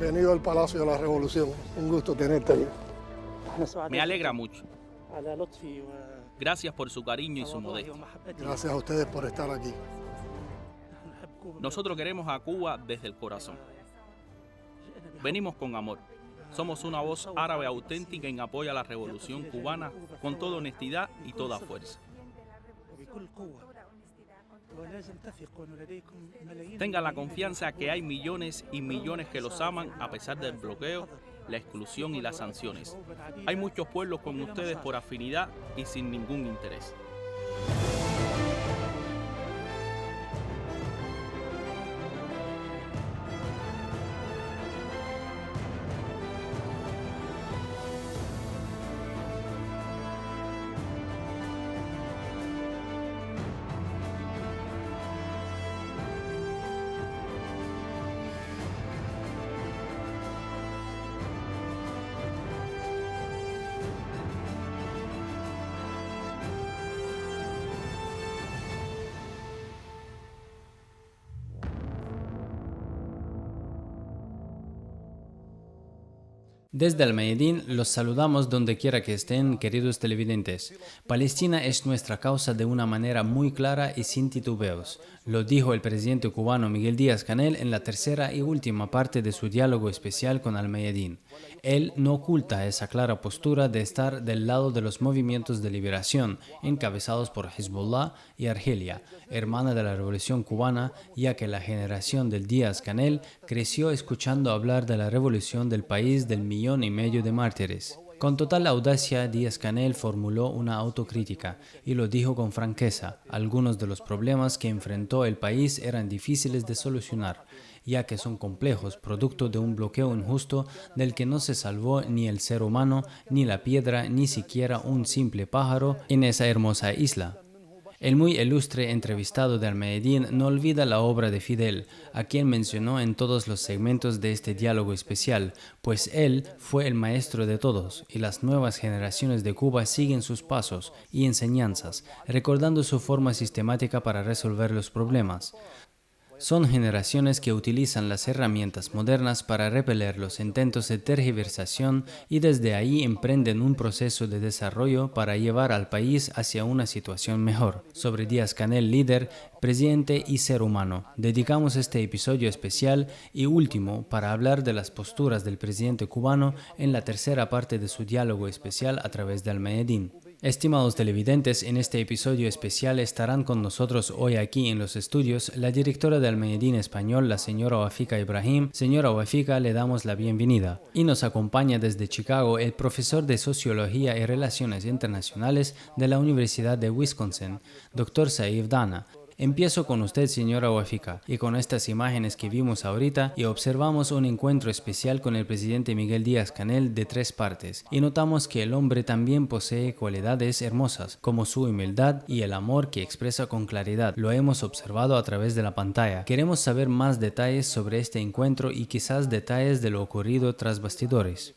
Bienvenido al Palacio de la Revolución. Un gusto tenerte aquí. Me alegra mucho. Gracias por su cariño y su modestia. Gracias a ustedes por estar aquí. Nosotros queremos a Cuba desde el corazón. Venimos con amor. Somos una voz árabe auténtica en apoyo a la revolución cubana con toda honestidad y toda fuerza. Tengan la confianza que hay millones y millones que los aman a pesar del bloqueo, la exclusión y las sanciones. Hay muchos pueblos con ustedes por afinidad y sin ningún interés. Desde Al-Mayadin los saludamos donde quiera que estén, queridos televidentes. Palestina es nuestra causa de una manera muy clara y sin titubeos. Lo dijo el presidente cubano Miguel Díaz-Canel en la tercera y última parte de su diálogo especial con Al-Mayadin. Él no oculta esa clara postura de estar del lado de los movimientos de liberación, encabezados por Hezbollah y Argelia, hermana de la Revolución Cubana, ya que la generación del Díaz-Canel creció escuchando hablar de la revolución del país del 1,5 millones de mártires. Con total audacia, Díaz-Canel formuló una autocrítica y lo dijo con franqueza. Algunos de los problemas que enfrentó el país eran difíciles de solucionar, ya que son complejos, producto de un bloqueo injusto del que no se salvó ni el ser humano, ni la piedra, ni siquiera un simple pájaro en esa hermosa isla. El muy ilustre entrevistado de Al-Mayadin no olvida la obra de Fidel, a quien mencionó en todos los segmentos de este diálogo especial, pues él fue el maestro de todos, y las nuevas generaciones de Cuba siguen sus pasos y enseñanzas, recordando su forma sistemática para resolver los problemas. Son generaciones que utilizan las herramientas modernas para repeler los intentos de tergiversación y desde ahí emprenden un proceso de desarrollo para llevar al país hacia una situación mejor. Sobre Díaz-Canel, líder, presidente y ser humano, dedicamos este episodio especial y último para hablar de las posturas del presidente cubano en la tercera parte de su diálogo especial a través de Al-Mayadin. Estimados televidentes, en este episodio especial estarán con nosotros hoy aquí en los estudios la directora de Al-Mayadin Español, la señora Wafika Ibrahim. Señora Wafika, le damos la bienvenida. Y nos acompaña desde Chicago el profesor de Sociología y Relaciones Internacionales de la Universidad de Wisconsin, Dr. Saif Dana. Empiezo con usted, señora Wafika, y con estas imágenes que vimos ahorita y observamos un encuentro especial con el presidente Miguel Díaz-Canel de 3 partes, y notamos que el hombre también posee cualidades hermosas, como su humildad y el amor que expresa con claridad. Lo hemos observado a través de la pantalla. Queremos saber más detalles sobre este encuentro y quizás detalles de lo ocurrido tras bastidores.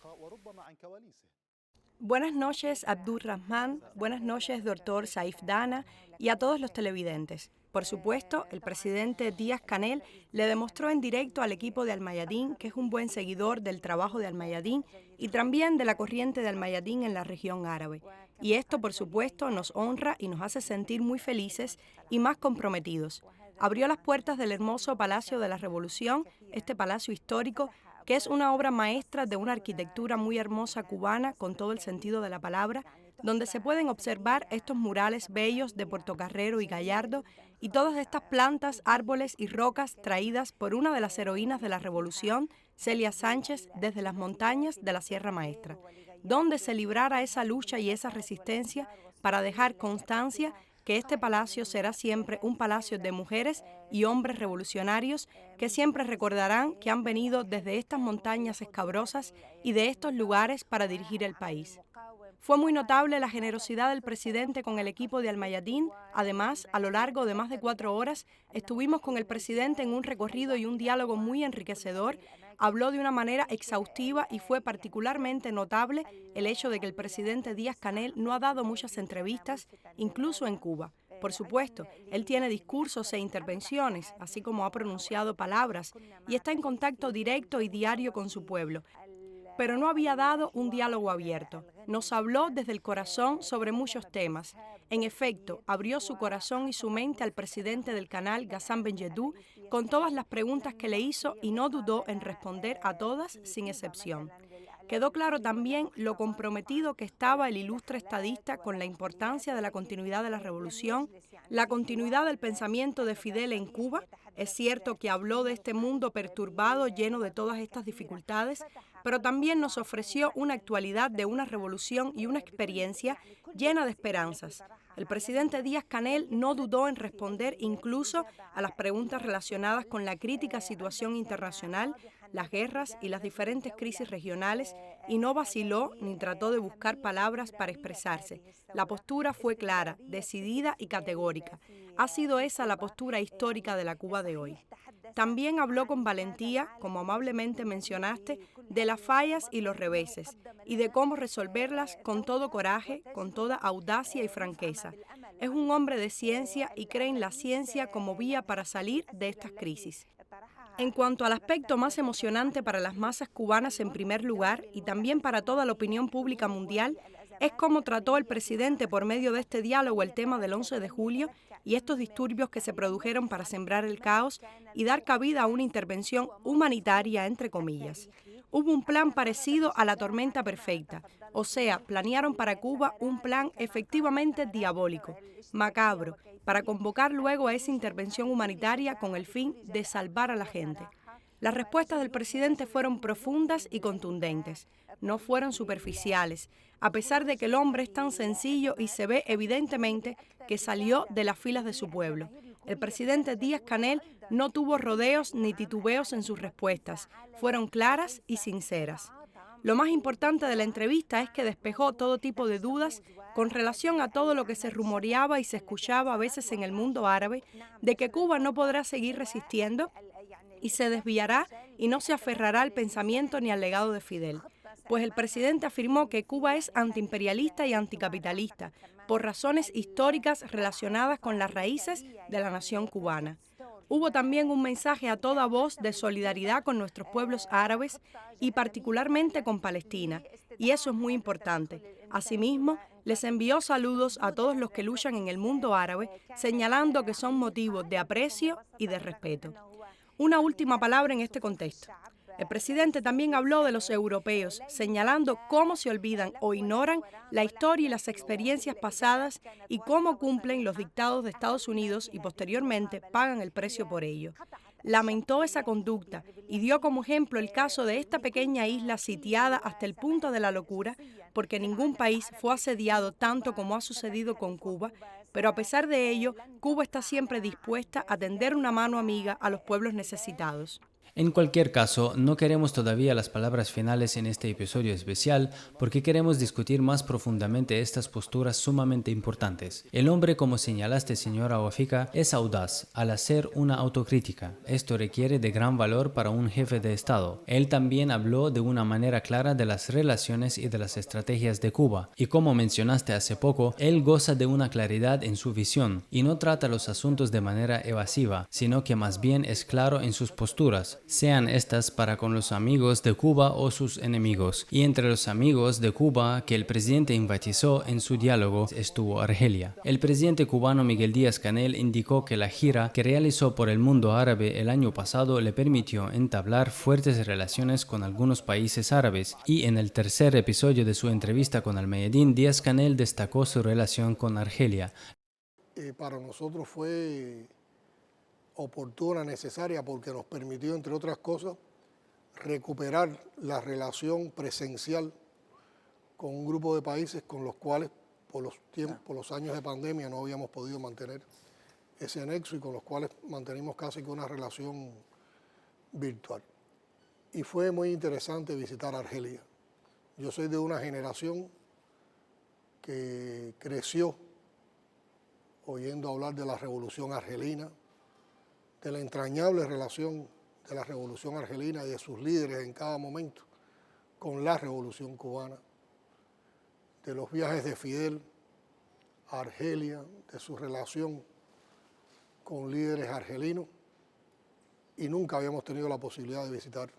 Buenas noches, Abdur Rahman. Buenas noches, doctor Saif Dana, y a todos los televidentes. Por supuesto, el presidente Díaz-Canel le demostró en directo al equipo de Al-Mayadin que es un buen seguidor del trabajo de Al-Mayadin y también de la corriente de Al-Mayadin en la región árabe. Y esto, por supuesto, nos honra y nos hace sentir muy felices y más comprometidos. Abrió las puertas del hermoso Palacio de la Revolución, este palacio histórico, que es una obra maestra de una arquitectura muy hermosa cubana con todo el sentido de la palabra, donde se pueden observar estos murales bellos de Portocarrero y Gallardo y todas estas plantas, árboles y rocas traídas por una de las heroínas de la Revolución, Celia Sánchez, desde las montañas de la Sierra Maestra, donde se librara esa lucha y esa resistencia para dejar constancia que este palacio será siempre un palacio de mujeres y hombres revolucionarios que siempre recordarán que han venido desde estas montañas escabrosas y de estos lugares para dirigir el país. Fue muy notable la generosidad del presidente con el equipo de Al-Mayadin. Además, a lo largo de más de 4 horas, estuvimos con el presidente en un recorrido y un diálogo muy enriquecedor. Habló de una manera exhaustiva y fue particularmente notable el hecho de que el presidente Díaz-Canel no ha dado muchas entrevistas, incluso en Cuba. Por supuesto, él tiene discursos e intervenciones, así como ha pronunciado palabras, y está en contacto directo y diario con su pueblo. Pero no había dado un diálogo abierto. Nos habló desde el corazón sobre muchos temas. En efecto, abrió su corazón y su mente al presidente del canal, Ghassan Benjedou, con todas las preguntas que le hizo y no dudó en responder a todas sin excepción. Quedó claro también lo comprometido que estaba el ilustre estadista con la importancia de la continuidad de la revolución, la continuidad del pensamiento de Fidel en Cuba. Es cierto que habló de este mundo perturbado, lleno de todas estas dificultades, pero también nos ofreció una actualidad de una revolución y una experiencia llena de esperanzas. El presidente Díaz-Canel no dudó en responder incluso a las preguntas relacionadas con la crítica situación internacional, las guerras y las diferentes crisis regionales, y no vaciló ni trató de buscar palabras para expresarse. La postura fue clara, decidida y categórica. Ha sido esa la postura histórica de la Cuba de hoy. También habló con valentía, como amablemente mencionaste, de las fallas y los reveses, y de cómo resolverlas con todo coraje, con toda audacia y franqueza. Es un hombre de ciencia y cree en la ciencia como vía para salir de estas crisis. En cuanto al aspecto más emocionante para las masas cubanas en primer lugar y también para toda la opinión pública mundial, es cómo trató el presidente por medio de este diálogo el tema del 11 de julio y estos disturbios que se produjeron para sembrar el caos y dar cabida a una intervención humanitaria, entre comillas. Hubo un plan parecido a la tormenta perfecta, o sea, planearon para Cuba un plan efectivamente diabólico, macabro, para convocar luego a esa intervención humanitaria con el fin de salvar a la gente. Las respuestas del presidente fueron profundas y contundentes, no fueron superficiales, a pesar de que el hombre es tan sencillo y se ve evidentemente que salió de las filas de su pueblo. El presidente Díaz-Canel no tuvo rodeos ni titubeos en sus respuestas, fueron claras y sinceras. Lo más importante de la entrevista es que despejó todo tipo de dudas con relación a todo lo que se rumoreaba y se escuchaba a veces en el mundo árabe, de que Cuba no podrá seguir resistiendo y se desviará y no se aferrará al pensamiento ni al legado de Fidel. Pues el presidente afirmó que Cuba es antiimperialista y anticapitalista, por razones históricas relacionadas con las raíces de la nación cubana. Hubo también un mensaje a toda voz de solidaridad con nuestros pueblos árabes y particularmente con Palestina, y eso es muy importante. Asimismo, les envió saludos a todos los que luchan en el mundo árabe, señalando que son motivos de aprecio y de respeto. Una última palabra en este contexto. El presidente también habló de los europeos, señalando cómo se olvidan o ignoran la historia y las experiencias pasadas y cómo cumplen los dictados de Estados Unidos y posteriormente pagan el precio por ello. Lamentó esa conducta y dio como ejemplo el caso de esta pequeña isla sitiada hasta el punto de la locura, porque ningún país fue asediado tanto como ha sucedido con Cuba, pero a pesar de ello, Cuba está siempre dispuesta a tender una mano amiga a los pueblos necesitados. En cualquier caso, no queremos todavía las palabras finales en este episodio especial porque queremos discutir más profundamente estas posturas sumamente importantes. El hombre, como señalaste, señora Wafika, es audaz al hacer una autocrítica. Esto requiere de gran valor para un jefe de Estado. Él también habló de una manera clara de las relaciones y de las estrategias de Cuba. Y como mencionaste hace poco, él goza de una claridad en su visión y no trata los asuntos de manera evasiva, sino que más bien es claro en sus posturas, sean estas para con los amigos de Cuba o sus enemigos. Y entre los amigos de Cuba que el presidente enfatizó en su diálogo estuvo Argelia. El presidente cubano Miguel Díaz-Canel indicó que la gira que realizó por el mundo árabe el año pasado le permitió entablar fuertes relaciones con algunos países árabes, y en el tercer episodio de su entrevista con Al-Mayadin, Díaz-Canel destacó su relación con Argelia. Para nosotros fue oportuna, necesaria, porque nos permitió, entre otras cosas, recuperar la relación presencial con un grupo de países con los cuales por los años de pandemia no habíamos podido mantener ese nexo y con los cuales mantenimos casi que una relación virtual. Y fue muy interesante visitar Argelia. Yo soy de una generación que creció oyendo hablar de la revolución argelina, de la entrañable relación de la revolución argelina y de sus líderes en cada momento con la revolución cubana, de los viajes de Fidel a Argelia, de su relación con líderes argelinos, y nunca habíamos tenido la posibilidad de visitar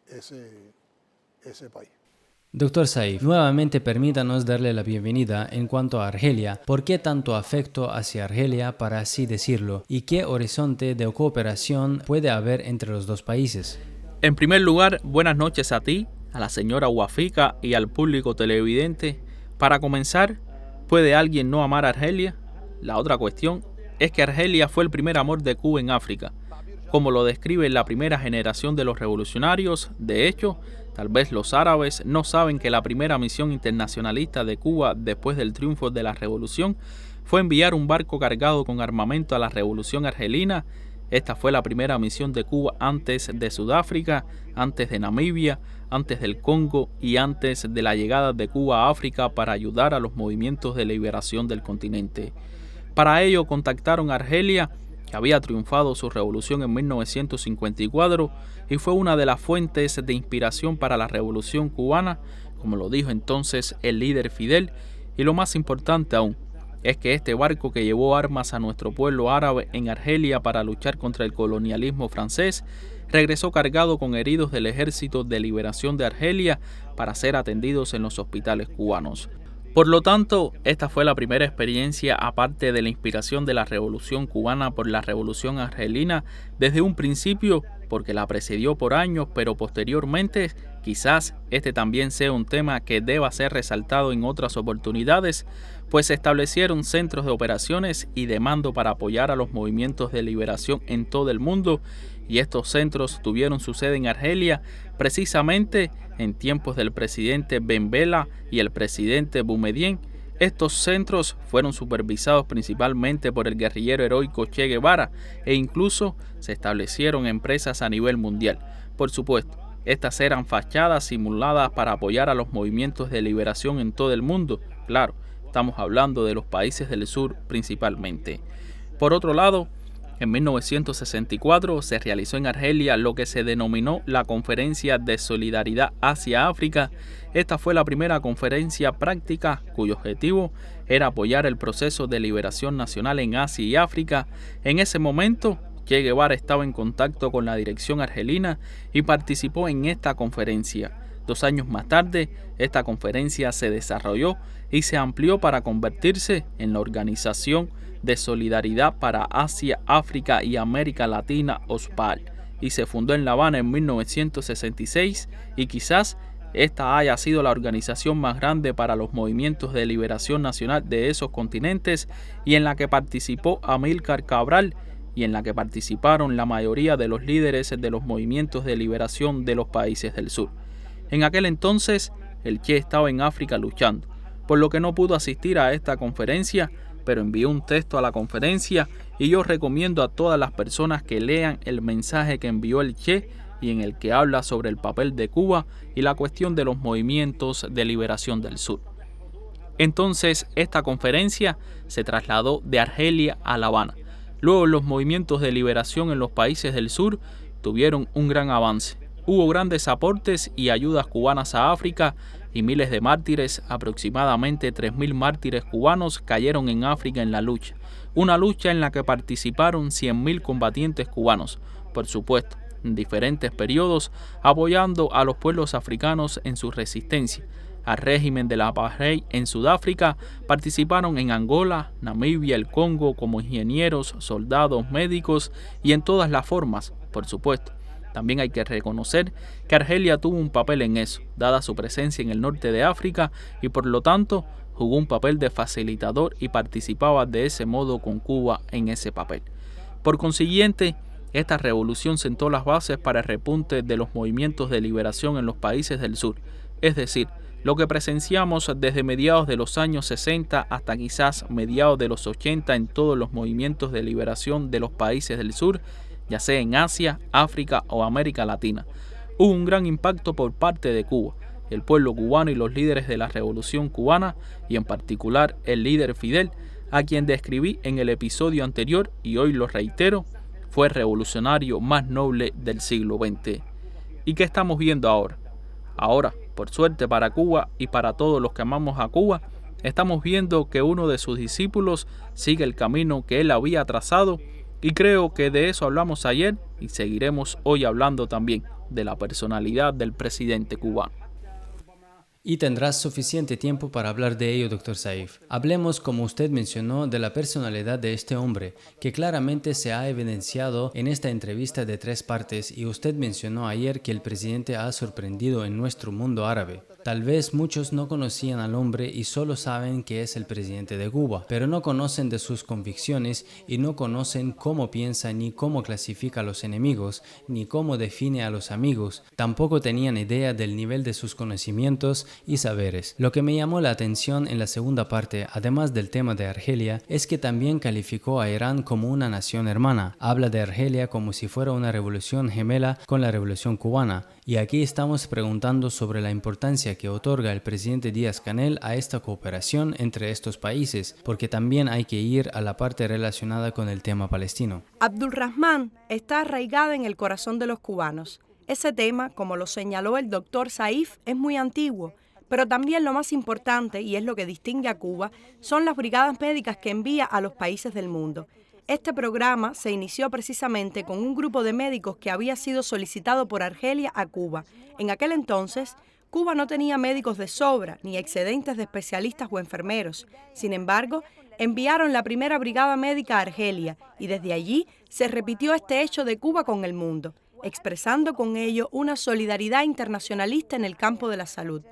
ese país. Doctor Saif, nuevamente permítanos darle la bienvenida en cuanto a Argelia. ¿Por qué tanto afecto hacia Argelia, para así decirlo? ¿Y qué horizonte de cooperación puede haber entre los dos países? En primer lugar, buenas noches a ti, a la señora Wafika y al público televidente. Para comenzar, ¿puede alguien no amar a Argelia? La otra cuestión es que Argelia fue el primer amor de Cuba en África, como lo describe la primera generación de los revolucionarios. De hecho, tal vez los árabes no saben que la primera misión internacionalista de Cuba después del triunfo de la revolución fue enviar un barco cargado con armamento a la revolución argelina. Esta fue la primera misión de Cuba antes de Sudáfrica, antes de Namibia, antes del Congo y antes de la llegada de Cuba a África para ayudar a los movimientos de liberación del continente. Para ello contactaron a Argelia, que había triunfado su revolución en 1954 y fue una de las fuentes de inspiración para la revolución cubana, como lo dijo entonces el líder Fidel. Y lo más importante aún, es que este barco que llevó armas a nuestro pueblo árabe en Argelia para luchar contra el colonialismo francés, regresó cargado con heridos del Ejército de Liberación de Argelia para ser atendidos en los hospitales cubanos. Por lo tanto, esta fue la primera experiencia, aparte de la inspiración de la revolución cubana por la revolución argelina, desde un principio, porque la precedió por años, pero posteriormente quizás este también sea un tema que deba ser resaltado en otras oportunidades, pues se establecieron centros de operaciones y de mando para apoyar a los movimientos de liberación en todo el mundo, y estos centros tuvieron su sede en Argelia precisamente en tiempos del presidente Ben Bella y el presidente Boumediene. Estos centros fueron supervisados principalmente por el guerrillero heroico Che Guevara e incluso se establecieron empresas a nivel mundial. Por supuesto, estas eran fachadas simuladas para apoyar a los movimientos de liberación en todo el mundo. Claro, estamos hablando de los países del sur principalmente. Por otro lado, en 1964 se realizó en Argelia lo que se denominó la Conferencia de Solidaridad Asia-África. Esta fue la primera conferencia práctica cuyo objetivo era apoyar el proceso de liberación nacional en Asia y África. En ese momento, Che Guevara estaba en contacto con la dirección argelina y participó en esta conferencia. 2 años más tarde, esta conferencia se desarrolló y se amplió para convertirse en la Organización de Solidaridad para Asia, África y América Latina, OSPAL, y se fundó en La Habana en 1966, y quizás esta haya sido la organización más grande para los movimientos de liberación nacional de esos continentes, y en la que participó Amílcar Cabral, y en la que participaron la mayoría de los líderes de los movimientos de liberación de los países del sur. En aquel entonces, el Che estaba en África luchando, por lo que no pudo asistir a esta conferencia, pero envió un texto a la conferencia y yo recomiendo a todas las personas que lean el mensaje que envió el Che y en el que habla sobre el papel de Cuba y la cuestión de los movimientos de liberación del sur. Entonces, esta conferencia se trasladó de Argelia a La Habana. Luego, los movimientos de liberación en los países del sur tuvieron un gran avance. Hubo grandes aportes y ayudas cubanas a África y miles de mártires, aproximadamente 3.000 mártires cubanos cayeron en África en la lucha. Una lucha en la que participaron 100.000 combatientes cubanos, por supuesto, en diferentes periodos, apoyando a los pueblos africanos en su resistencia al régimen de la apartheid en Sudáfrica. Participaron en Angola, Namibia, el Congo como ingenieros, soldados, médicos y en todas las formas, por supuesto. También hay que reconocer que Argelia tuvo un papel en eso, dada su presencia en el norte de África y por lo tanto jugó un papel de facilitador y participaba de ese modo con Cuba en ese papel. Por consiguiente, esta revolución sentó las bases para el repunte de los movimientos de liberación en los países del sur, es decir, lo que presenciamos desde mediados de los años 60 hasta quizás mediados de los 80 en todos los movimientos de liberación de los países del sur, ya sea en Asia, África o América Latina. Hubo un gran impacto por parte de Cuba, el pueblo cubano y los líderes de la revolución cubana, y en particular el líder Fidel, a quien describí en el episodio anterior y hoy lo reitero, fue el revolucionario más noble del siglo XX. ¿Y qué estamos viendo ahora? Ahora, por suerte para Cuba y para todos los que amamos a Cuba, estamos viendo que uno de sus discípulos sigue el camino que él había trazado, y creo que de eso hablamos ayer y seguiremos hoy hablando también de la personalidad del presidente cubano. Y tendrás suficiente tiempo para hablar de ello, Dr. Saif. Hablemos, como usted mencionó, de la personalidad de este hombre, que claramente se ha evidenciado en esta entrevista de 3 partes, y usted mencionó ayer que el presidente ha sorprendido en nuestro mundo árabe. Tal vez muchos no conocían al hombre y solo saben que es el presidente de Cuba, pero no conocen de sus convicciones y no conocen cómo piensa, ni cómo clasifica a los enemigos, ni cómo define a los amigos. Tampoco tenían idea del nivel de sus conocimientos y saberes. Lo que me llamó la atención en la segunda parte, además del tema de Argelia, es que también calificó a Irán como una nación hermana. Habla de Argelia como si fuera una revolución gemela con la revolución cubana. Y aquí estamos preguntando sobre la importancia que otorga el presidente Díaz-Canel a esta cooperación entre estos países, porque también hay que ir a la parte relacionada con el tema palestino. Abdulrahman está arraigada en el corazón de los cubanos. Ese tema, como lo señaló el doctor Saif, es muy antiguo, pero también lo más importante, y es lo que distingue a Cuba, son las brigadas médicas que envía a los países del mundo. Este programa se inició precisamente con un grupo de médicos que había sido solicitado por Argelia a Cuba. En aquel entonces, Cuba no tenía médicos de sobra, ni excedentes de especialistas o enfermeros. Sin embargo, enviaron la primera brigada médica a Argelia, y desde allí se repitió este hecho de Cuba con el mundo, expresando con ello una solidaridad internacionalista en el campo de la salud.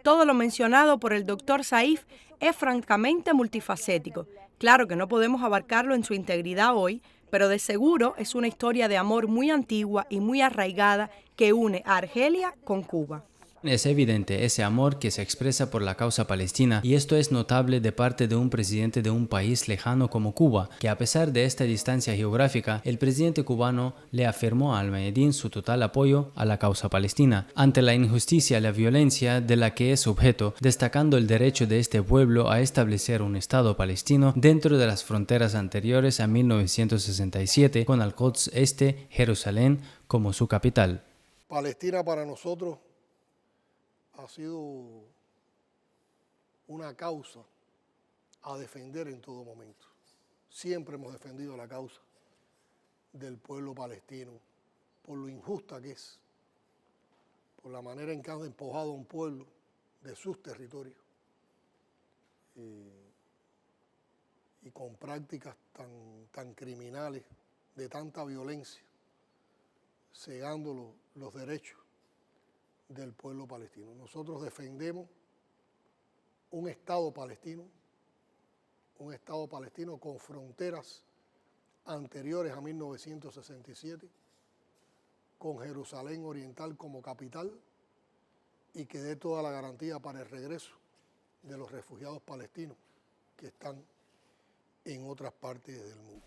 Todo lo mencionado por el doctor Saif es francamente multifacético. Claro que no podemos abarcarlo en su integridad hoy, pero de seguro es una historia de amor muy antigua y muy arraigada que une a Argelia con Cuba. Es evidente ese amor que se expresa por la causa palestina, y esto es notable de parte de un presidente de un país lejano como Cuba, que a pesar de esta distancia geográfica, el presidente cubano le afirmó a Al-Mayadeen su total apoyo a la causa palestina, ante la injusticia y la violencia de la que es objeto, destacando el derecho de este pueblo a establecer un Estado palestino dentro de las fronteras anteriores a 1967, con Al-Quds Este, Jerusalén, como su capital. Palestina para nosotros ha sido una causa a defender en todo momento. Siempre hemos defendido la causa del pueblo palestino, por lo injusta que es, por la manera en que han despojado a un pueblo de sus territorios y con prácticas tan criminales, de tanta violencia, cegando los derechos del pueblo palestino. Nosotros defendemos un Estado palestino con fronteras anteriores a 1967, con Jerusalén Oriental como capital y que dé toda la garantía para el regreso de los refugiados palestinos que están en otras partes del mundo.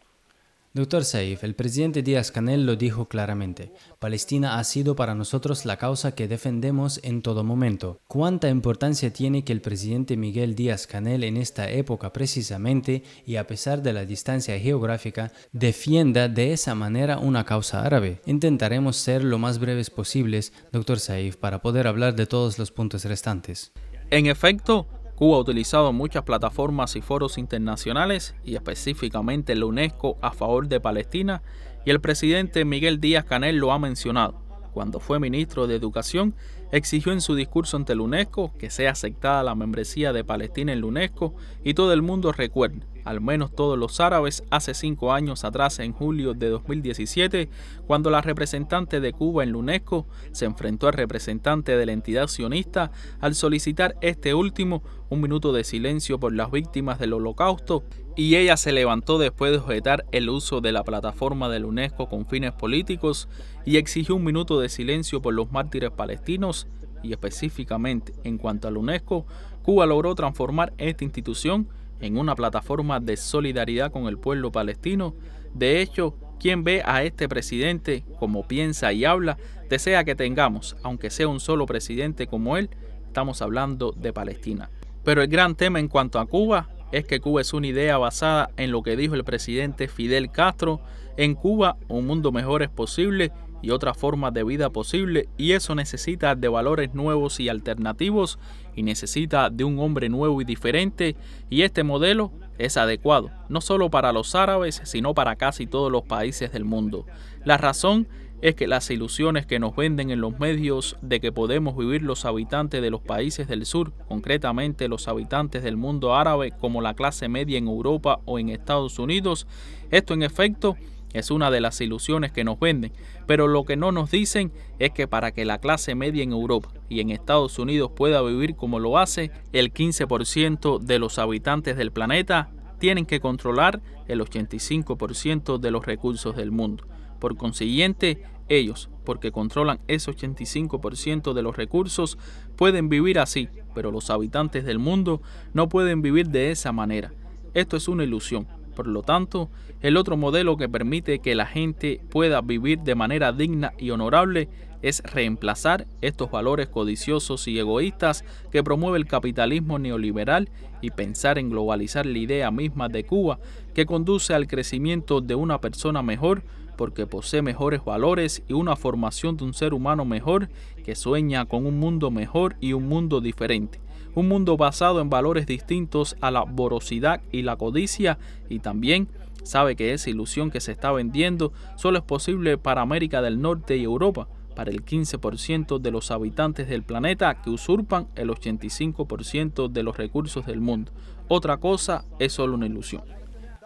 Dr. Saif, el presidente Díaz-Canel lo dijo claramente. Palestina ha sido para nosotros la causa que defendemos en todo momento. ¿Cuánta importancia tiene que el presidente Miguel Díaz-Canel en esta época precisamente, y a pesar de la distancia geográfica, defienda de esa manera una causa árabe? Intentaremos ser lo más breves posibles, Dr. Saif, para poder hablar de todos los puntos restantes. En efecto, Cuba ha utilizado muchas plataformas y foros internacionales, y específicamente la UNESCO, a favor de Palestina, y el presidente Miguel Díaz-Canel lo ha mencionado. Cuando fue ministro de Educación, exigió en su discurso ante la UNESCO que sea aceptada la membresía de Palestina en la UNESCO, y todo el mundo recuerda, al menos todos los árabes, hace 5 años atrás, en julio de 2017, cuando la representante de Cuba en la UNESCO se enfrentó al representante de la entidad sionista al solicitar este último un minuto de silencio por las víctimas del Holocausto, y ella se levantó después de objetar el uso de la plataforma de la UNESCO con fines políticos y exigió un minuto de silencio por los mártires palestinos. Y específicamente en cuanto a la UNESCO, Cuba logró transformar esta institución en una plataforma de solidaridad con el pueblo palestino. De hecho, quien ve a este presidente como piensa y habla, desea que tengamos, aunque sea un solo presidente como él. Estamos hablando de Palestina. Pero el gran tema en cuanto a Cuba es que Cuba es una idea basada en lo que dijo el presidente Fidel Castro: en Cuba un mundo mejor es posible, y otras formas de vida posible, y eso necesita de valores nuevos y alternativos, y necesita de un hombre nuevo y diferente, y este modelo es adecuado, no solo para los árabes, sino para casi todos los países del mundo. La razón es que las ilusiones que nos venden en los medios de que podemos vivir los habitantes de los países del sur, concretamente los habitantes del mundo árabe como la clase media en Europa o en Estados Unidos, esto en efecto es una de las ilusiones que nos venden, pero lo que no nos dicen es que para que la clase media en Europa y en Estados Unidos pueda vivir como lo hace, el 15% de los habitantes del planeta tienen que controlar el 85% de los recursos del mundo. Por consiguiente, ellos, porque controlan ese 85% de los recursos, pueden vivir así, pero los habitantes del mundo no pueden vivir de esa manera. Esto es una ilusión. Por lo tanto, el otro modelo que permite que la gente pueda vivir de manera digna y honorable es reemplazar estos valores codiciosos y egoístas que promueve el capitalismo neoliberal y pensar en globalizar la idea misma de Cuba, que conduce al crecimiento de una persona mejor porque posee mejores valores y una formación de un ser humano mejor que sueña con un mundo mejor y un mundo diferente. Un mundo basado en valores distintos a la voracidad y la codicia, y también sabe que esa ilusión que se está vendiendo solo es posible para América del Norte y Europa, para el 15% de los habitantes del planeta que usurpan el 85% de los recursos del mundo. Otra cosa es solo una ilusión.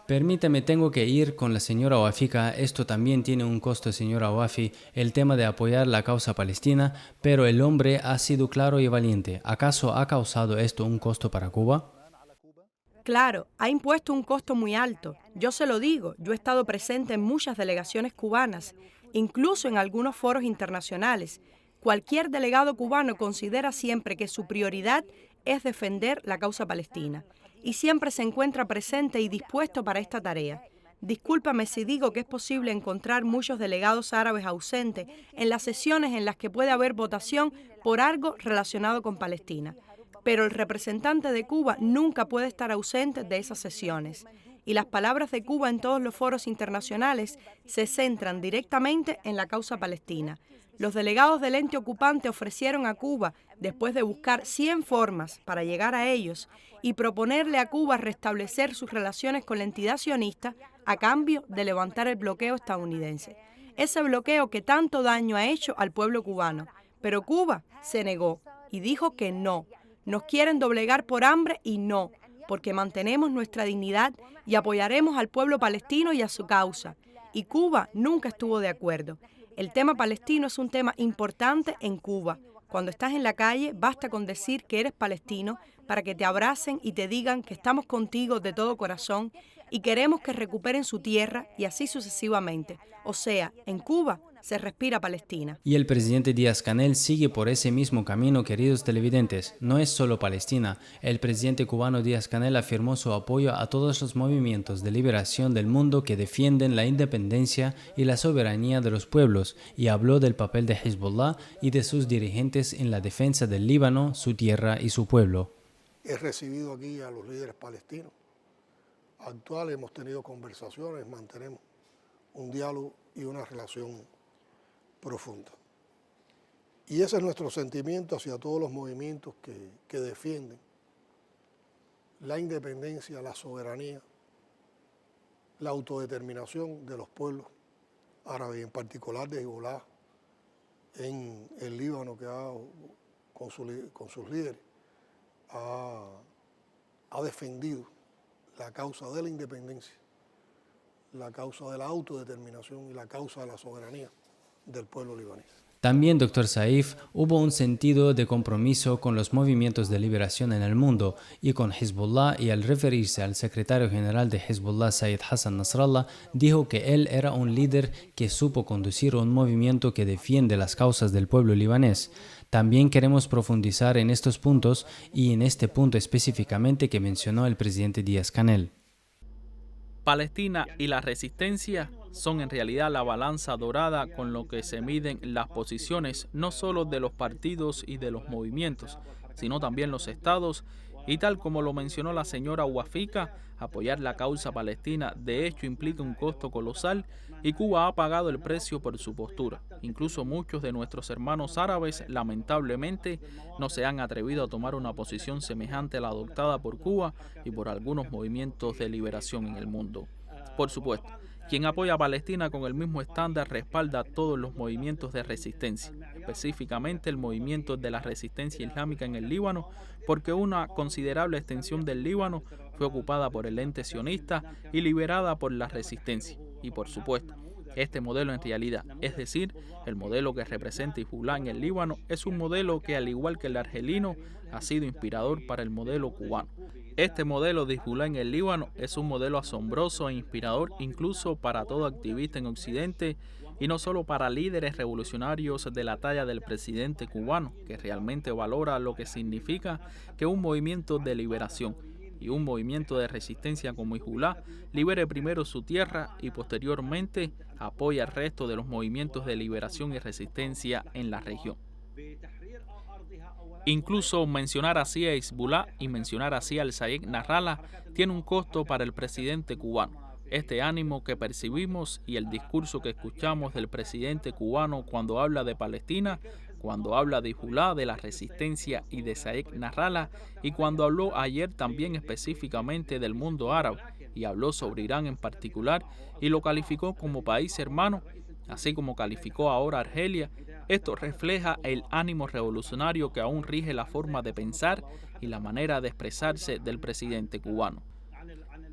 Permítame, tengo que ir con la señora Wafika. Esto también tiene un costo, señora Wafi, el tema de apoyar la causa palestina, pero el hombre ha sido claro y valiente. ¿Acaso ha causado esto un costo para Cuba? Claro, ha impuesto un costo muy alto. Yo se lo digo, yo he estado presente en muchas delegaciones cubanas, incluso en algunos foros internacionales. Cualquier delegado cubano considera siempre que su prioridad es defender la causa palestina y siempre se encuentra presente y dispuesto para esta tarea. Discúlpame si digo que es posible encontrar muchos delegados árabes ausentes en las sesiones en las que puede haber votación por algo relacionado con Palestina, pero el representante de Cuba nunca puede estar ausente de esas sesiones. Y las palabras de Cuba en todos los foros internacionales se centran directamente en la causa palestina. Los delegados del ente ocupante ofrecieron a Cuba, después de buscar 100 formas para llegar a ellos y proponerle a Cuba restablecer sus relaciones con la entidad sionista a cambio de levantar el bloqueo estadounidense. Ese bloqueo que tanto daño ha hecho al pueblo cubano. Pero Cuba se negó y dijo que no. Nos quieren doblegar por hambre y no, porque mantenemos nuestra dignidad y apoyaremos al pueblo palestino y a su causa. Y Cuba nunca estuvo de acuerdo. El tema palestino es un tema importante en Cuba. Cuando estás en la calle, basta con decir que eres palestino para que te abracen y te digan que estamos contigo de todo corazón y queremos que recuperen su tierra y así sucesivamente. O sea, en Cuba se respira Palestina. Y el presidente Díaz-Canel sigue por ese mismo camino, queridos televidentes. No es solo Palestina. El presidente cubano Díaz-Canel afirmó su apoyo a todos los movimientos de liberación del mundo que defienden la independencia y la soberanía de los pueblos, y habló del papel de Hezbollah y de sus dirigentes en la defensa del Líbano, su tierra y su pueblo. He recibido aquí a los líderes palestinos actuales, hemos tenido conversaciones, mantenemos un diálogo y una relación profunda. Y ese es nuestro sentimiento hacia todos los movimientos que defienden la independencia, la soberanía, la autodeterminación de los pueblos árabes, en particular de Hezbollah en el Líbano, que con sus líderes ha defendido la causa de la independencia, la causa de la autodeterminación y la causa de la soberanía del pueblo libanés. También, doctor Saif, hubo un sentido de compromiso con los movimientos de liberación en el mundo y con Hezbollah, y al referirse al secretario general de Hezbollah, Said Hassan Nasrallah, dijo que él era un líder que supo conducir un movimiento que defiende las causas del pueblo libanés. También queremos profundizar en estos puntos y en este punto específicamente que mencionó el presidente Díaz-Canel. Palestina y la resistencia son en realidad la balanza dorada con lo que se miden las posiciones no solo de los partidos y de los movimientos, sino también los estados Y tal como lo mencionó la señora Wafika, apoyar la causa palestina de hecho implica un costo colosal y Cuba ha pagado el precio por su postura. Incluso muchos de nuestros hermanos árabes lamentablemente no se han atrevido a tomar una posición semejante a la adoptada por Cuba y por algunos movimientos de liberación en el mundo. Por supuesto, quien apoya a Palestina con el mismo estándar respalda a todos los movimientos de resistencia, específicamente el movimiento de la resistencia islámica en el Líbano, porque una considerable extensión del Líbano fue ocupada por el ente sionista y liberada por la resistencia. Y por supuesto, este modelo en realidad, es decir, el modelo que representa Hezbollah en el Líbano, es un modelo que, al igual que el argelino, ha sido inspirador para el modelo cubano. Este modelo de Hezbollah en el Líbano es un modelo asombroso e inspirador incluso para todo activista en Occidente y no solo para líderes revolucionarios de la talla del presidente cubano, que realmente valora lo que significa que un movimiento de liberación y un movimiento de resistencia como Hezbollah libere primero su tierra y posteriormente apoya al resto de los movimientos de liberación y resistencia en la región. Incluso mencionar así a Hezbollah y mencionar así al Sayed Nasrallah tiene un costo para el presidente cubano. Este ánimo que percibimos y el discurso que escuchamos del presidente cubano cuando habla de Palestina, cuando habla de Hezbollah, de la resistencia y de Sayed Nasrallah, y cuando habló ayer también específicamente del mundo árabe y habló sobre Irán en particular y lo calificó como país hermano, así como calificó ahora Argelia. Esto refleja el ánimo revolucionario que aún rige la forma de pensar y la manera de expresarse del presidente cubano.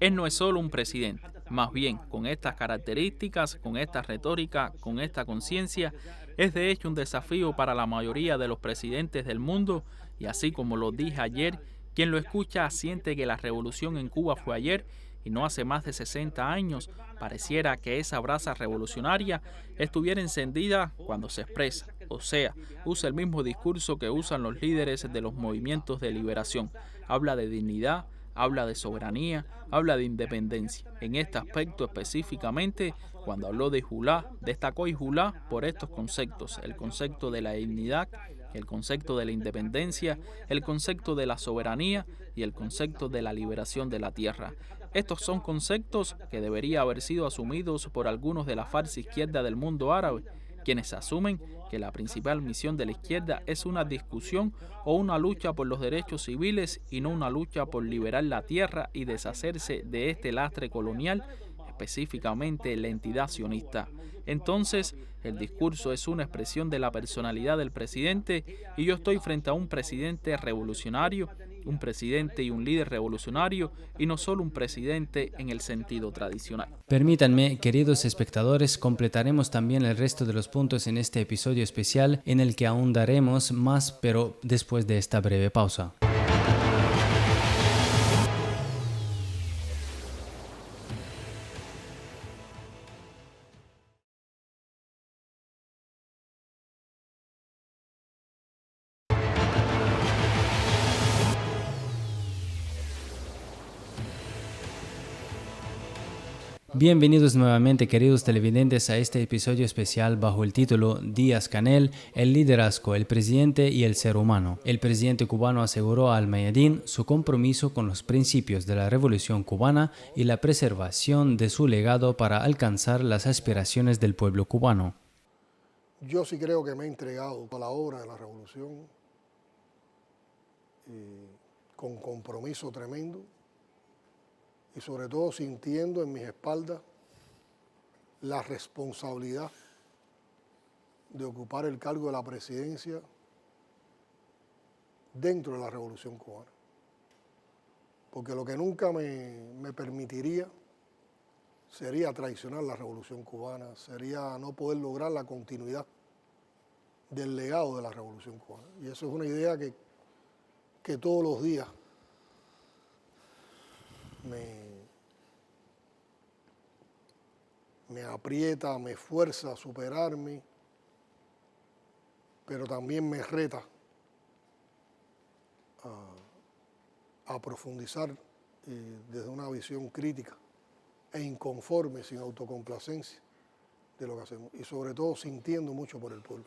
Él no es solo un presidente, más bien con estas características, con esta retórica, con esta conciencia, es de hecho un desafío para la mayoría de los presidentes del mundo y así como lo dije ayer, quien lo escucha siente que la revolución en Cuba fue ayer y no hace más de 60 años, pareciera que esa brasa revolucionaria estuviera encendida cuando se expresa, o sea, usa el mismo discurso que usan los líderes de los movimientos de liberación, habla de dignidad, habla de soberanía, habla de independencia. En este aspecto específicamente, cuando habló de Hezbollah, destacó Hezbollah por estos conceptos, el concepto de la dignidad, el concepto de la independencia, el concepto de la soberanía y el concepto de la liberación de la tierra. Estos son conceptos que deberían haber sido asumidos por algunos de la farsa izquierda del mundo árabe, quienes asumen que la principal misión de la izquierda es una discusión o una lucha por los derechos civiles y no una lucha por liberar la tierra y deshacerse de este lastre colonial, específicamente la entidad sionista. Entonces, el discurso es una expresión de la personalidad del presidente y yo estoy frente a un presidente revolucionario, un presidente y un líder revolucionario y no solo un presidente en el sentido tradicional. Permítanme, queridos espectadores, completaremos también el resto de los puntos en este episodio especial en el que ahondaremos más, pero después de esta breve pausa. Bienvenidos nuevamente, queridos televidentes, a este episodio especial bajo el título Díaz-Canel, el liderazgo, el presidente y el ser humano. El presidente cubano aseguró a Al-Mayadeen su compromiso con los principios de la Revolución cubana y la preservación de su legado para alcanzar las aspiraciones del pueblo cubano. Yo sí creo que me he entregado a la obra de la revolución con compromiso tremendo y sobre todo sintiendo en mis espaldas la responsabilidad de ocupar el cargo de la presidencia dentro de la Revolución Cubana. Porque lo que nunca me permitiría sería traicionar la Revolución Cubana, sería no poder lograr la continuidad del legado de la Revolución Cubana. Y eso es una idea que todos los días me aprieta, me fuerza a superarme, pero también me reta a profundizar desde una visión crítica e inconforme, sin autocomplacencia de lo que hacemos, y sobre todo sintiendo mucho por el pueblo.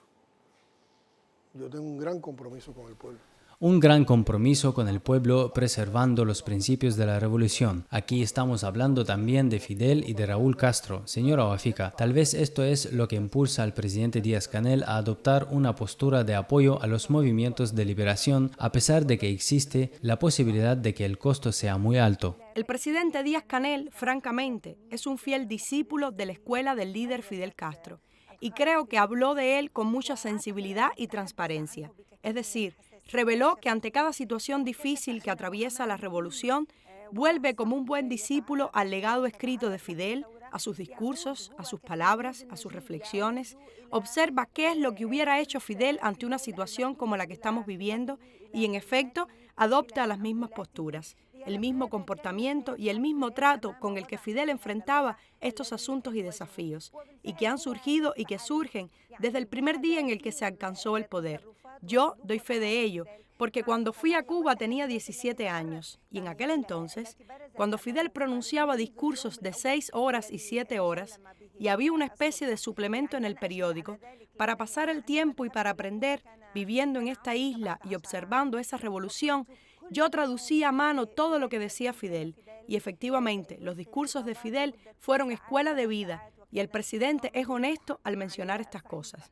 Yo tengo un gran compromiso con el pueblo. Un gran compromiso con el pueblo preservando los principios de la revolución. Aquí estamos hablando también de Fidel y de Raúl Castro. Señora Boafica, tal vez esto es lo que impulsa al presidente Díaz-Canel a adoptar una postura de apoyo a los movimientos de liberación, a pesar de que existe la posibilidad de que el costo sea muy alto. El presidente Díaz-Canel, francamente, es un fiel discípulo de la escuela del líder Fidel Castro, y creo que habló de él con mucha sensibilidad y transparencia. Es decir, reveló que ante cada situación difícil que atraviesa la revolución, vuelve como un buen discípulo al legado escrito de Fidel, a sus discursos, a sus palabras, a sus reflexiones. Observa qué es lo que hubiera hecho Fidel ante una situación como la que estamos viviendo y, en efecto, adopta las mismas posturas, el mismo comportamiento y el mismo trato con el que Fidel enfrentaba estos asuntos y desafíos, y que han surgido y que surgen desde el primer día en el que se alcanzó el poder. Yo doy fe de ello, porque cuando fui a Cuba tenía 17 años, y en aquel entonces, cuando Fidel pronunciaba discursos de 6 horas y 7 horas, y había una especie de suplemento en el periódico, para pasar el tiempo y para aprender, viviendo en esta isla y observando esa revolución, yo traducía a mano todo lo que decía Fidel, y efectivamente los discursos de Fidel fueron escuela de vida, y el presidente es honesto al mencionar estas cosas.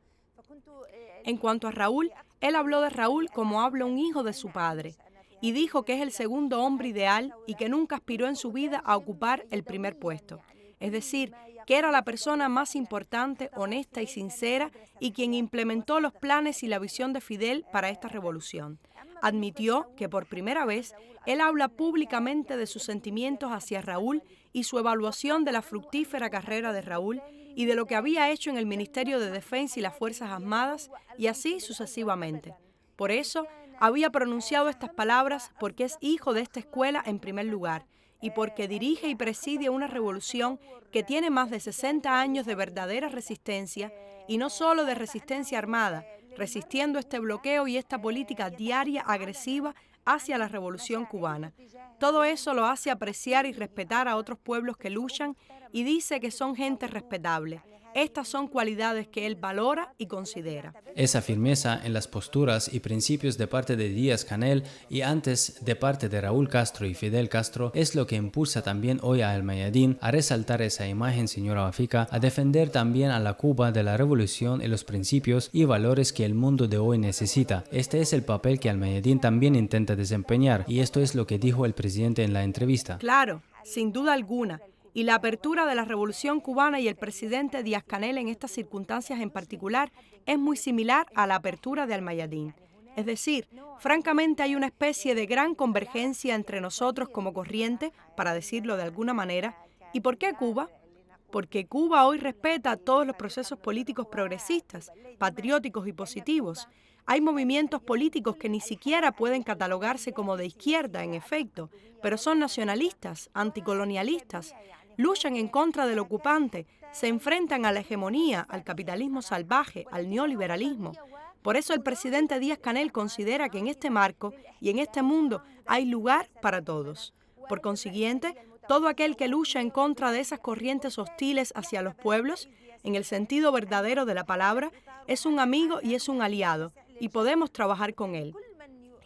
En cuanto a Raúl, él habló de Raúl como habla un hijo de su padre, y dijo que es el segundo hombre ideal y que nunca aspiró en su vida a ocupar el primer puesto. Es decir, que era la persona más importante, honesta y sincera, y quien implementó los planes y la visión de Fidel para esta revolución. Admitió que por primera vez él habla públicamente de sus sentimientos hacia Raúl y su evaluación de la fructífera carrera de Raúl y de lo que había hecho en el Ministerio de Defensa y las Fuerzas Armadas, y así sucesivamente. Por eso, había pronunciado estas palabras porque es hijo de esta escuela en primer lugar, y porque dirige y preside una revolución que tiene más de 60 años de verdadera resistencia, y no solo de resistencia armada, resistiendo este bloqueo y esta política diaria agresiva hacia la revolución cubana. Todo eso lo hace apreciar y respetar a otros pueblos que luchan y dice que son gente respetable. Estas son cualidades que él valora y considera. Esa firmeza en las posturas y principios de parte de Díaz-Canel y antes de parte de Raúl Castro y Fidel Castro es lo que impulsa también hoy a Al-Mayadin a resaltar esa imagen, señora Boafica, a defender también a la Cuba de la revolución y los principios y valores que el mundo de hoy necesita. Este es el papel que Al-Mayadin también intenta desempeñar y esto es lo que dijo el presidente en la entrevista. Claro, sin duda alguna. Y la apertura de la Revolución Cubana y el presidente Díaz-Canel en estas circunstancias en particular es muy similar a la apertura de Al-Mayadin. Es decir, francamente hay una especie de gran convergencia entre nosotros como corriente, para decirlo de alguna manera. ¿Y por qué Cuba? Porque Cuba hoy respeta todos los procesos políticos progresistas, patrióticos y positivos. Hay movimientos políticos que ni siquiera pueden catalogarse como de izquierda, en efecto, pero son nacionalistas, anticolonialistas. Luchan en contra del ocupante, se enfrentan a la hegemonía, al capitalismo salvaje, al neoliberalismo. Por eso el presidente Díaz-Canel considera que en este marco y en este mundo hay lugar para todos. Por consiguiente, todo aquel que lucha en contra de esas corrientes hostiles hacia los pueblos, en el sentido verdadero de la palabra, es un amigo y es un aliado, y podemos trabajar con él.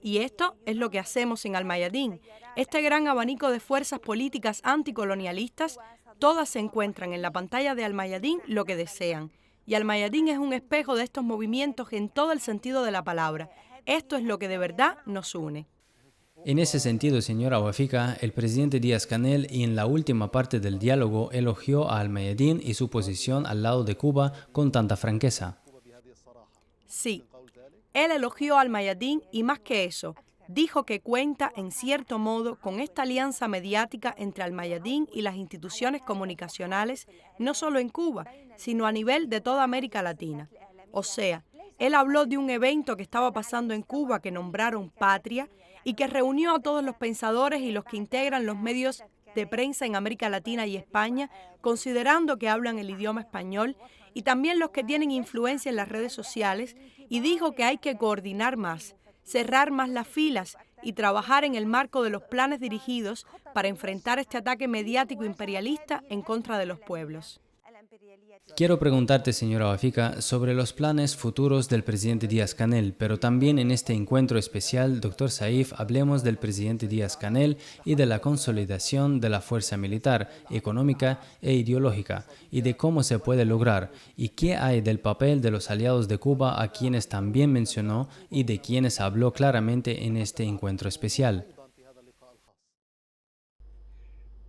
Y esto es lo que hacemos en Al-Mayadin. Este gran abanico de fuerzas políticas anticolonialistas, todas se encuentran en la pantalla de Al-Mayadin lo que desean. Y Al-Mayadin es un espejo de estos movimientos en todo el sentido de la palabra. Esto es lo que de verdad nos une. En ese sentido, señora Boafica, el presidente Díaz-Canel y en la última parte del diálogo elogió a Al-Mayadin y su posición al lado de Cuba con tanta franqueza. Sí. Él elogió a Al-Mayadin y más que eso, dijo que cuenta en cierto modo con esta alianza mediática entre Al-Mayadin y las instituciones comunicacionales, no solo en Cuba, sino a nivel de toda América Latina. O sea, él habló de un evento que estaba pasando en Cuba que nombraron Patria y que reunió a todos los pensadores y los que integran los medios de prensa en América Latina y España, considerando que hablan el idioma español, y también los que tienen influencia en las redes sociales, y dijo que hay que coordinar más, cerrar más las filas y trabajar en el marco de los planes dirigidos para enfrentar este ataque mediático imperialista en contra de los pueblos. Quiero preguntarte, señora Wafika, sobre los planes futuros del presidente Díaz-Canel, pero también en este encuentro especial, doctor Saif, hablemos del presidente Díaz-Canel y de la consolidación de la fuerza militar, económica e ideológica, y de cómo se puede lograr, y qué hay del papel de los aliados de Cuba a quienes también mencionó y de quienes habló claramente en este encuentro especial.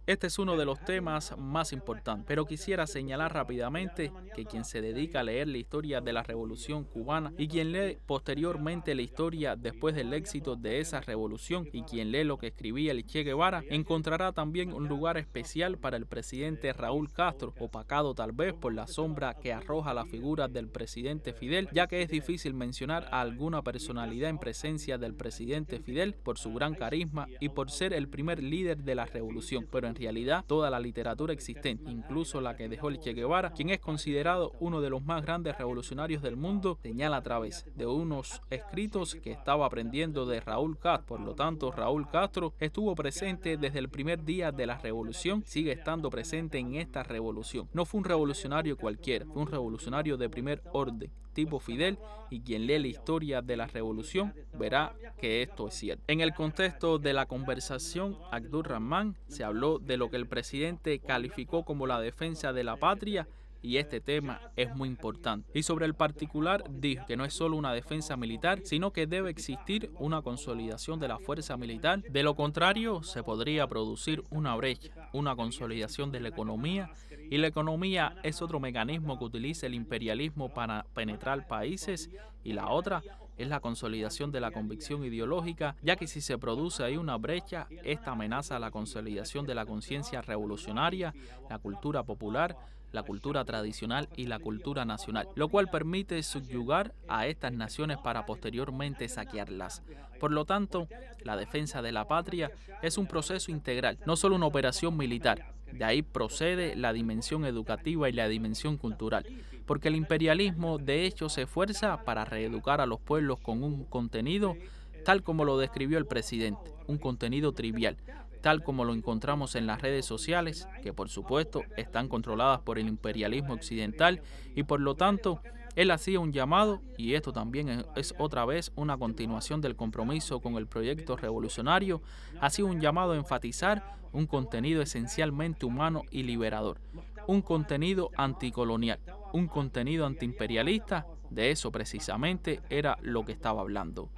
Este es uno de los temas más importantes, pero quisiera señalar rápidamente que quien se dedica a leer la historia de la Revolución Cubana y quien lee posteriormente la historia después del éxito de esa revolución y quien lee lo que escribía el Che Guevara, encontrará también un lugar especial para el presidente Raúl Castro, opacado tal vez por la sombra que arroja la figura del presidente Fidel, ya que es difícil mencionar a alguna personalidad en presencia del presidente Fidel por su gran carisma y por ser el primer líder de la revolución, pero en realidad toda la literatura existente, incluso la que dejó el Che Guevara, quien es considerado uno de los más grandes revolucionarios del mundo, señala a través de unos escritos que estaba aprendiendo de Raúl Castro. Por lo tanto, Raúl Castro estuvo presente desde el primer día de la revolución, sigue estando presente en esta revolución. No fue un revolucionario cualquiera, fue un revolucionario de primer orden, tipo Fidel, y quien lee la historia de la revolución verá que esto es cierto. En el contexto de la conversación, Abdur Rahman se habló de lo que el presidente calificó como la defensa de la patria, y este tema es muy importante. Y sobre el particular dijo que no es solo una defensa militar, sino que debe existir una consolidación de la fuerza militar. De lo contrario, se podría producir una brecha, una consolidación de la economía, y la economía es otro mecanismo que utiliza el imperialismo para penetrar países, y la otra es la consolidación de la convicción ideológica, ya que si se produce ahí una brecha, esta amenaza la consolidación de la conciencia revolucionaria, la cultura popular, la cultura tradicional y la cultura nacional, lo cual permite subyugar a estas naciones para posteriormente saquearlas. Por lo tanto, la defensa de la patria es un proceso integral, no solo una operación militar. De ahí procede la dimensión educativa y la dimensión cultural, porque el imperialismo de hecho se esfuerza para reeducar a los pueblos con un contenido tal como lo describió el presidente, un contenido trivial, tal como lo encontramos en las redes sociales, que por supuesto están controladas por el imperialismo occidental, y por lo tanto él hacía un llamado, y esto también es otra vez una continuación del compromiso con el proyecto revolucionario, hacía un llamado a enfatizar un contenido esencialmente humano y liberador, un contenido anticolonial, un contenido antiimperialista. De eso precisamente era lo que estaba hablando.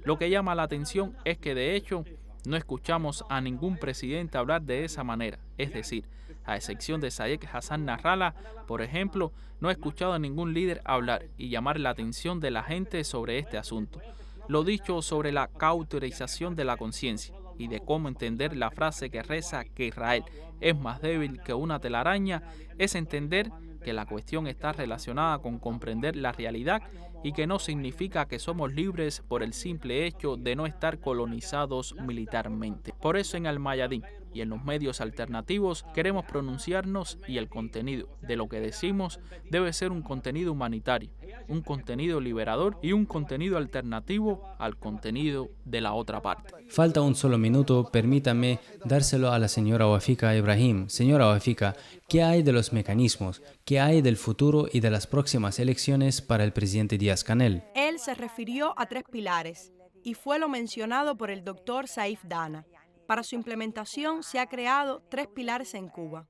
Lo que llama la atención es que de hecho no escuchamos a ningún presidente hablar de esa manera, es decir, a excepción de Sayed Hassan Nasrallah, por ejemplo, no he escuchado a ningún líder hablar y llamar la atención de la gente sobre este asunto. Lo dicho sobre la cauterización de la conciencia y de cómo entender la frase que reza que Israel es más débil que una telaraña, es entender que la cuestión está relacionada con comprender la realidad y que no significa que somos libres por el simple hecho de no estar colonizados militarmente. Por eso en Al-Mayadin y en los medios alternativos queremos pronunciarnos, y el contenido de lo que decimos debe ser un contenido humanitario, un contenido liberador y un contenido alternativo al contenido de la otra parte. Falta un solo minuto, permítame dárselo a la señora Wafika Ibrahim. Señora Wafika, ¿qué hay de los mecanismos? ¿Qué hay del futuro y de las próximas elecciones para el presidente Díaz-Canel? Él se refirió a 3 pilares y fue lo mencionado por el doctor Saif Dana. Para su implementación se ha creado 3 pilares en Cuba.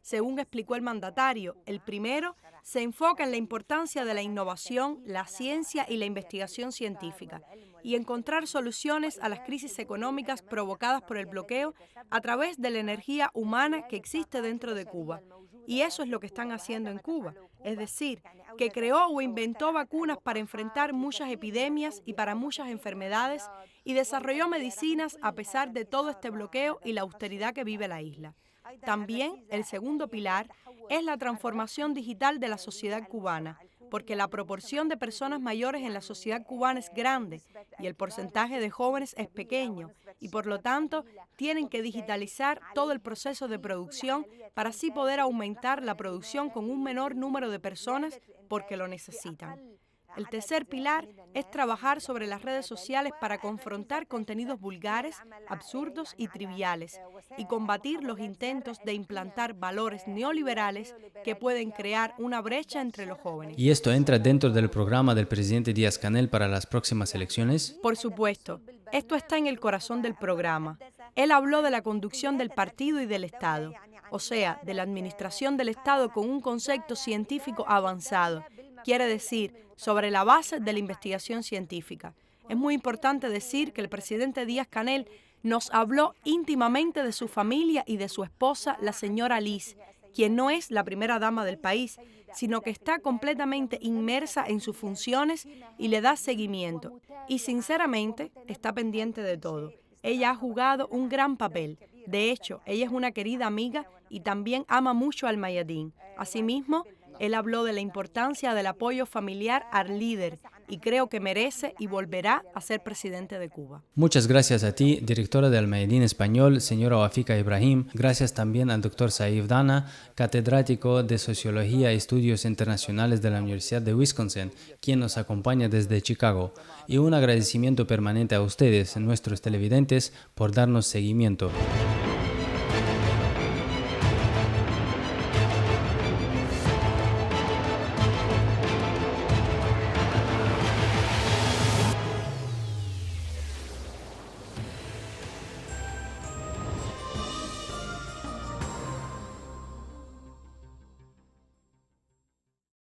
Según explicó el mandatario, el primero se enfoca en la importancia de la innovación, la ciencia y la investigación científica, y encontrar soluciones a las crisis económicas provocadas por el bloqueo a través de la energía humana que existe dentro de Cuba. Y eso es lo que están haciendo en Cuba, es decir, que creó o inventó vacunas para enfrentar muchas epidemias y para muchas enfermedades, y desarrolló medicinas a pesar de todo este bloqueo y la austeridad que vive la isla. También el segundo pilar es la transformación digital de la sociedad cubana, porque la proporción de personas mayores en la sociedad cubana es grande y el porcentaje de jóvenes es pequeño, y por lo tanto tienen que digitalizar todo el proceso de producción para así poder aumentar la producción con un menor número de personas porque lo necesitan. El tercer pilar es trabajar sobre las redes sociales para confrontar contenidos vulgares, absurdos y triviales y combatir los intentos de implantar valores neoliberales que pueden crear una brecha entre los jóvenes. ¿Y esto entra dentro del programa del presidente Díaz-Canel para las próximas elecciones? Por supuesto, esto está en el corazón del programa. Él habló de la conducción del partido y del Estado, o sea, de la administración del Estado con un concepto científico avanzado. Quiere decir, sobre la base de la investigación científica. Es muy importante decir que el presidente Díaz-Canel nos habló íntimamente de su familia y de su esposa, la señora Liz, quien no es la primera dama del país, sino que está completamente inmersa en sus funciones y le da seguimiento. Y sinceramente está pendiente de todo. Ella ha jugado un gran papel. De hecho, ella es una querida amiga y también ama mucho al Mayadín. Asimismo, él habló de la importancia del apoyo familiar al líder y creo que merece y volverá a ser presidente de Cuba. Muchas gracias a ti, directora del Mayadín Español, señora Wafika Ibrahim. Gracias también al doctor Saif Dana, catedrático de Sociología y Estudios Internacionales de la Universidad de Wisconsin, quien nos acompaña desde Chicago. Y un agradecimiento permanente a ustedes, nuestros televidentes, por darnos seguimiento.